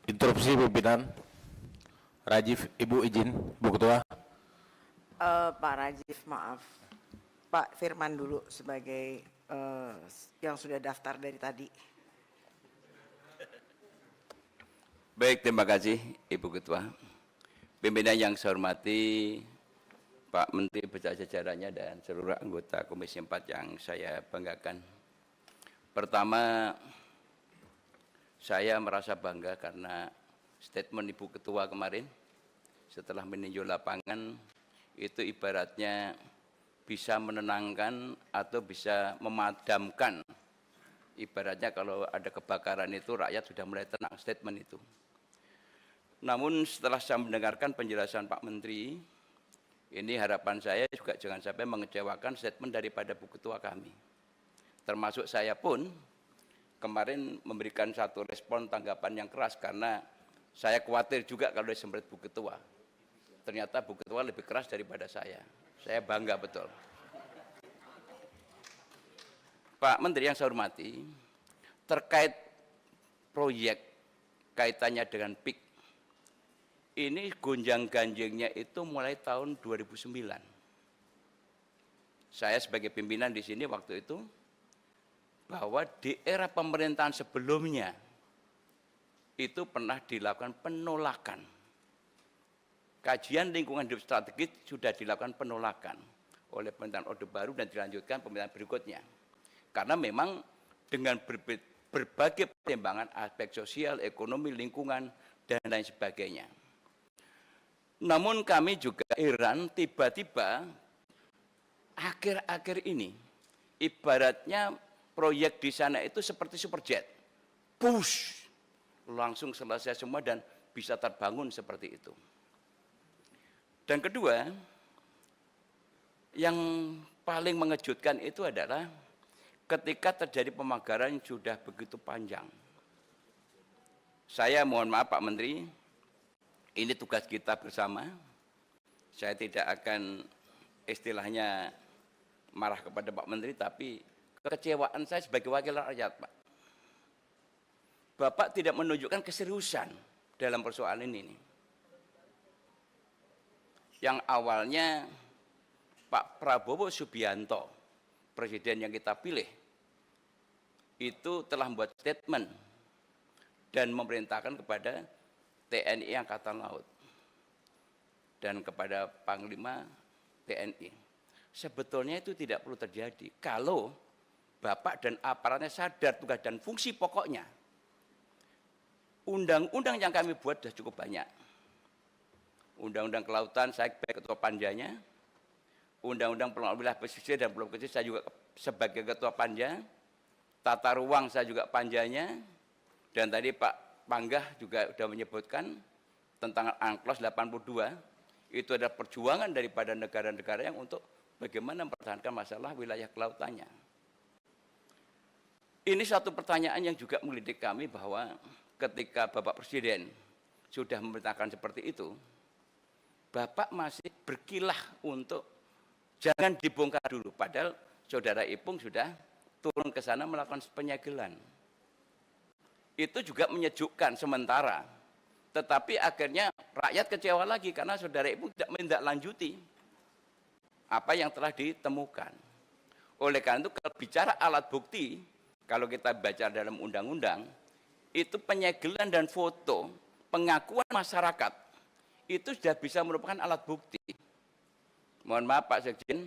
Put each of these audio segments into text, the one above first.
Interupsi pimpinan. Rajif, Ibu izin, Bu Ketua. Pak Rajif, maaf. Pak Firman dulu sebagai yang sudah daftar dari tadi. Baik, terima kasih Ibu Ketua. Pimpinan yang saya hormati, Pak Menteri beserta jajarannya dan seluruh anggota Komisi 4 yang saya banggakan. Pertama, saya merasa bangga karena statement Ibu Ketua kemarin setelah meninjau lapangan itu ibaratnya bisa menenangkan atau bisa memadamkan. Ibaratnya kalau ada kebakaran itu rakyat sudah mulai tenang, statement itu. Namun setelah saya mendengarkan penjelasan Pak Menteri, ini harapan saya juga jangan sampai mengecewakan statement daripada Bu Ketua kami. Termasuk saya pun kemarin memberikan satu respon tanggapan yang keras karena saya khawatir juga kalau disemprit Bu Ketua. Ternyata Bu Ketua lebih keras daripada saya. Saya bangga betul. Pak Menteri yang saya hormati, terkait proyek kaitannya dengan PIK, ini gonjang-ganjingnya itu mulai tahun 2009. Saya sebagai pimpinan di sini waktu itu, bahwa di era pemerintahan sebelumnya, itu pernah dilakukan penolakan. Kajian lingkungan hidup strategis sudah dilakukan penolakan oleh pemerintahan Orde Baru dan dilanjutkan pemerintahan berikutnya. Karena memang dengan berbagai pertimbangan aspek sosial, ekonomi, lingkungan, dan lain sebagainya. Namun kami juga heran tiba-tiba akhir-akhir ini, ibaratnya proyek di sana itu seperti superjet. Push, langsung selesai semua dan bisa terbangun seperti itu. Dan kedua, yang paling mengejutkan itu adalah ketika terjadi pemagaran yang sudah begitu panjang. Saya mohon maaf Pak Menteri, ini tugas kita bersama. Saya tidak akan istilahnya marah kepada Pak Menteri, tapi kekecewaan saya sebagai wakil rakyat, Pak. Bapak tidak menunjukkan keseriusan dalam persoalan ini. Yang awalnya Pak Prabowo Subianto, presiden yang kita pilih, itu telah membuat statement dan memerintahkan kepada TNI Angkatan Laut dan kepada Panglima TNI. Sebetulnya itu tidak perlu terjadi kalau Bapak dan aparatnya sadar tugas dan fungsi pokoknya. Undang-undang yang kami buat sudah cukup banyak. Undang-undang kelautan saya sebagai ketua panjanya, undang-undang pengelolaan wilayah pesisir dan pulau kecil saya juga sebagai ketua panja, tata ruang saya juga panjanya, dan tadi Pak Panggah juga sudah menyebutkan tentang UNCLOS 82, itu adalah perjuangan daripada negara-negara yang untuk bagaimana mempertahankan masalah wilayah kelautannya. Ini satu pertanyaan yang juga menggelitik kami bahwa ketika Bapak Presiden sudah memerintahkan seperti itu, Bapak masih berkilah untuk jangan dibongkar dulu. Padahal Saudara Ipung sudah turun ke sana melakukan penyegelan. Itu juga menyejukkan sementara. Tetapi akhirnya rakyat kecewa lagi karena Saudara Ipung tidak menindaklanjuti apa yang telah ditemukan. Oleh karena itu kalau bicara alat bukti, kalau kita baca dalam undang-undang, itu penyegelan dan foto, pengakuan masyarakat, itu sudah bisa merupakan alat bukti. Mohon maaf Pak Sekjen,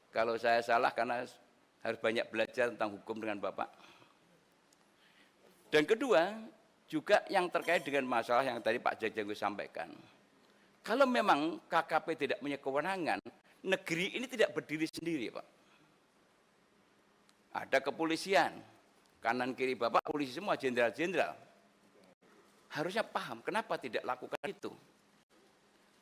kalau saya salah karena harus banyak belajar tentang hukum dengan Bapak. Dan kedua, juga yang terkait dengan masalah yang tadi Pak Jajanggu sampaikan. Kalau memang KKP tidak punya kewenangan, negeri ini tidak berdiri sendiri, Pak. Ada kepolisian, kanan kiri Bapak polisi semua, jenderal-jenderal. Harusnya paham kenapa tidak lakukan itu.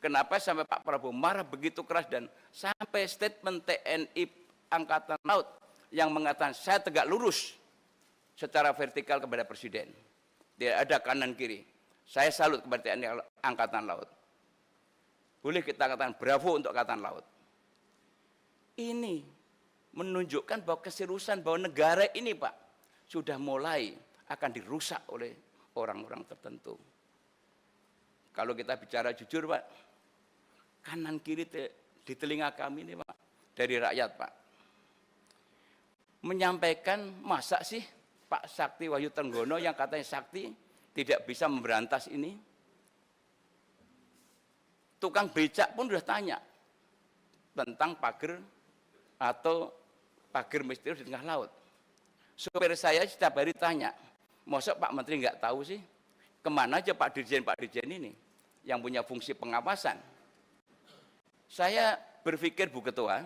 Kenapa sampai Pak Prabowo marah begitu keras dan sampai statement TNI Angkatan Laut yang mengatakan saya tegak lurus secara vertikal kepada Presiden. Tidak ada kanan kiri. Saya salut kepada TNI Angkatan Laut. Boleh kita katakan bravo untuk Angkatan Laut. Ini menunjukkan bahwa keseriusan bahwa negara ini Pak sudah mulai akan dirusak oleh orang-orang tertentu. Kalau kita bicara jujur, Pak, kanan kiri di telinga kami ini, Pak, dari rakyat, Pak, menyampaikan masa sih Pak Sakti Wahyu Trenggono yang katanya sakti tidak bisa memberantas ini. Tukang becak pun sudah tanya tentang pagar atau pagar misterius di tengah laut. Supir saya setiap hari tanya, masa Pak Menteri nggak tahu sih, kemana aja Pak Dirjen ini yang punya fungsi pengawasan. Saya berpikir, Bu Ketua,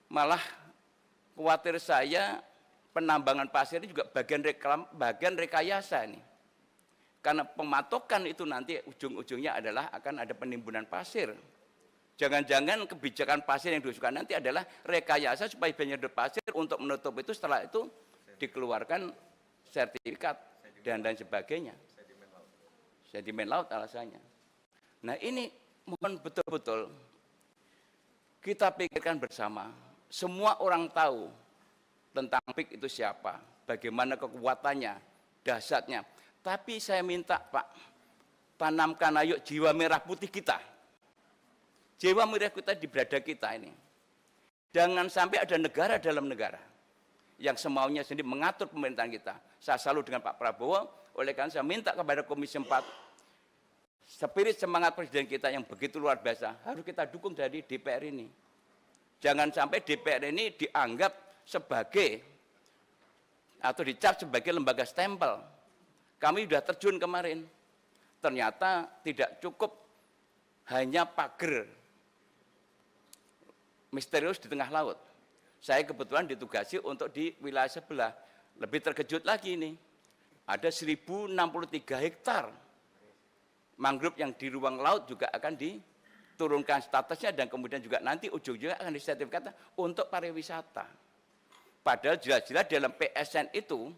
malah khawatir saya penambangan pasir ini juga bagian rekayasa nih. Karena pematokan itu nanti ujung-ujungnya adalah akan ada penimbunan pasir. Jangan-jangan kebijakan pasir yang diusulkan nanti adalah rekayasa supaya penyedot pasir untuk menutup itu, setelah itu dikeluarkan sertifikat dan sebagainya. Sedimen laut alasannya. Nah ini mohon betul-betul kita pikirkan bersama. Semua orang tahu tentang PIK itu siapa, bagaimana kekuatannya, dahsyatnya. Tapi saya minta Pak, tanamkan ayo jiwa merah putih kita. Jiwa merah kita di berada kita ini. Jangan sampai ada negara dalam negara yang semaunya sendiri mengatur pemerintahan kita. Saya selalu dengan Pak Prabowo, oleh karena saya minta kepada Komisi 4, spirit semangat Presiden kita yang begitu luar biasa, harus kita dukung dari DPR ini. Jangan sampai DPR ini dianggap sebagai atau dicap sebagai lembaga stempel. Kami sudah terjun kemarin, ternyata tidak cukup hanya pagar misterius di tengah laut. Saya kebetulan ditugasi untuk di wilayah sebelah. Lebih terkejut lagi ini, ada 1063 hektar mangrove yang di ruang laut juga akan diturunkan statusnya dan kemudian juga nanti ujung-ujungnya akan disertifikatkan untuk pariwisata. Padahal jelas-jelas dalam PSN itu,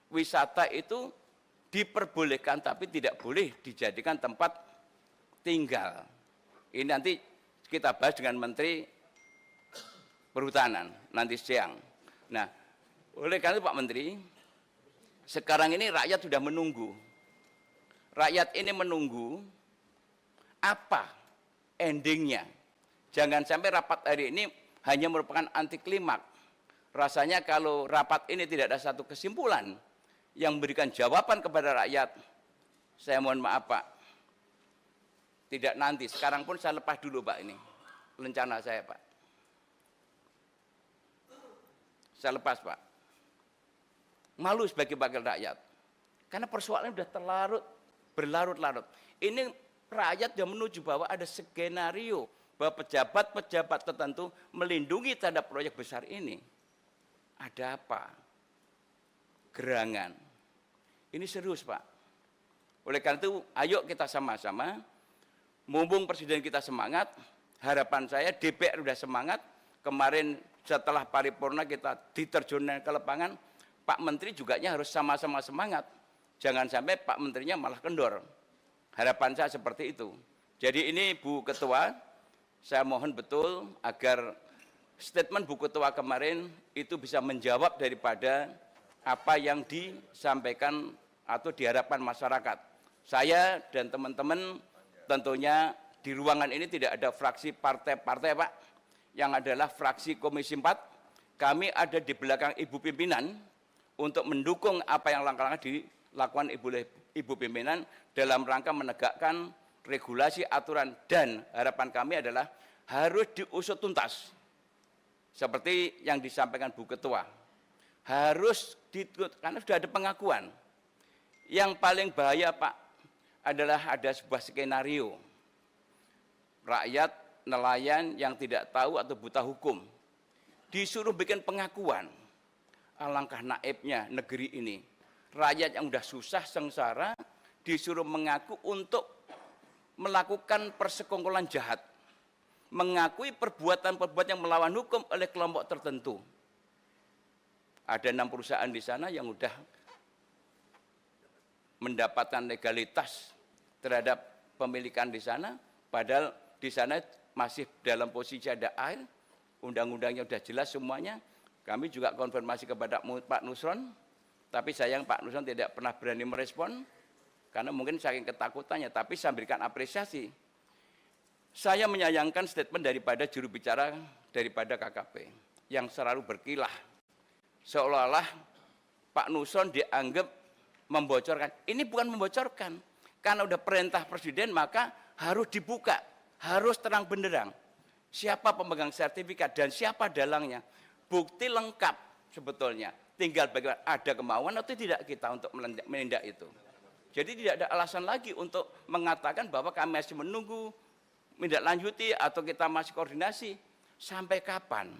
wisata itu diperbolehkan tapi tidak boleh dijadikan tempat tinggal. Ini nanti kita bahas dengan Menteri Perhutanan nanti siang. Nah, oleh karena itu Pak Menteri, sekarang ini rakyat sudah menunggu. Rakyat ini menunggu apa endingnya. Jangan sampai rapat hari ini hanya merupakan anti klimaks. Rasanya kalau rapat ini tidak ada satu kesimpulan yang memberikan jawaban kepada rakyat, saya mohon maaf Pak, tidak nanti, sekarang pun saya lepas dulu Pak ini, rencana saya Pak. Saya lepas Pak. Malu sebagai wakil rakyat. Karena persoalannya sudah berlarut-larut. Ini rakyat yang menuju bahwa ada skenario bahwa pejabat-pejabat tertentu melindungi terhadap proyek besar ini. Ada apa? Gerangan. Ini serius Pak. Oleh karena itu, ayo kita sama-sama, mumpung Presiden kita semangat, harapan saya DPR sudah semangat, kemarin setelah paripurna kita diterjunkan ke lapangan, Pak Menteri juga harus sama-sama semangat. Jangan sampai Pak Menterinya malah kendor. Harapan saya seperti itu. Jadi ini Bu Ketua, saya mohon betul agar statement Bu Ketua kemarin itu bisa menjawab daripada apa yang disampaikan atau diharapkan masyarakat. Saya dan teman-teman tentunya di ruangan ini tidak ada fraksi partai-partai Pak, yang adalah fraksi Komisi 4. Kami ada di belakang Ibu Pimpinan untuk mendukung apa yang langkah-langkah dilakukan Ibu Pimpinan dalam rangka menegakkan regulasi, aturan, dan harapan kami adalah harus diusut tuntas. Seperti yang disampaikan Bu Ketua. Harus karena sudah ada pengakuan. Yang paling bahaya Pak adalah ada sebuah skenario. Rakyat, nelayan yang tidak tahu atau buta hukum disuruh bikin pengakuan. Alangkah naibnya negeri ini. Rakyat yang sudah susah sengsara disuruh mengaku untuk melakukan persekongkolan jahat. Mengakui perbuatan-perbuatan yang melawan hukum oleh kelompok tertentu. Ada 6 perusahaan di sana yang sudah mendapatkan legalitas terhadap pemilikan di sana, padahal di sana masih dalam posisi ada air, undang-undangnya sudah jelas semuanya. Kami juga konfirmasi kepada Pak Nusron, tapi sayang Pak Nusron tidak pernah berani merespon, karena mungkin saking ketakutannya, tapi saya berikan apresiasi. Saya menyayangkan statement daripada juru bicara daripada KKP, yang selalu berkilah, seolah-olah Pak Nusron dianggap membocorkan. Ini bukan membocorkan, karena udah perintah Presiden maka harus dibuka, harus terang benderang. Siapa pemegang sertifikat dan siapa dalangnya. Bukti lengkap sebetulnya. Tinggal bagaimana ada kemauan atau tidak kita untuk menindak itu. Jadi tidak ada alasan lagi untuk mengatakan bahwa kami masih menunggu, menindaklanjuti atau kita masih koordinasi. Sampai kapan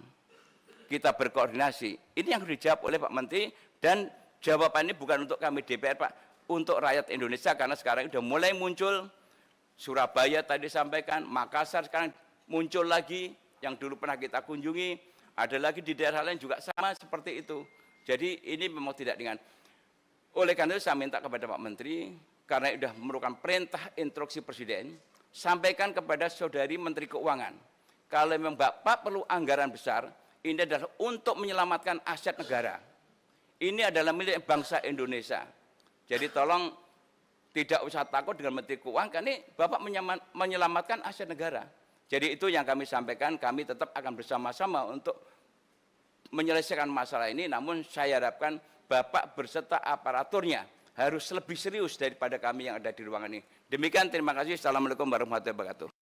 kita berkoordinasi? Ini yang dijawab oleh Pak Menteri, dan jawaban ini bukan untuk kami DPR Pak, untuk rakyat Indonesia, karena sekarang sudah mulai muncul. Surabaya tadi sampaikan, Makassar sekarang muncul lagi, yang dulu pernah kita kunjungi, ada lagi di daerah lain juga sama seperti itu. Jadi ini memang tidak ringan. Oleh karena itu saya minta kepada Pak Menteri, karena sudah memerlukan perintah instruksi Presiden, sampaikan kepada Saudari Menteri Keuangan, kalau memang Bapak perlu anggaran besar, ini adalah untuk menyelamatkan aset negara. Ini adalah milik bangsa Indonesia. Jadi tolong tidak usah takut dengan Menteri Keuangan, karena ini Bapak menyelamatkan aset negara. Jadi itu yang kami sampaikan, kami tetap akan bersama-sama untuk menyelesaikan masalah ini, namun saya harapkan Bapak berserta aparaturnya harus lebih serius daripada kami yang ada di ruangan ini. Demikian, terima kasih. Assalamualaikum warahmatullahi wabarakatuh.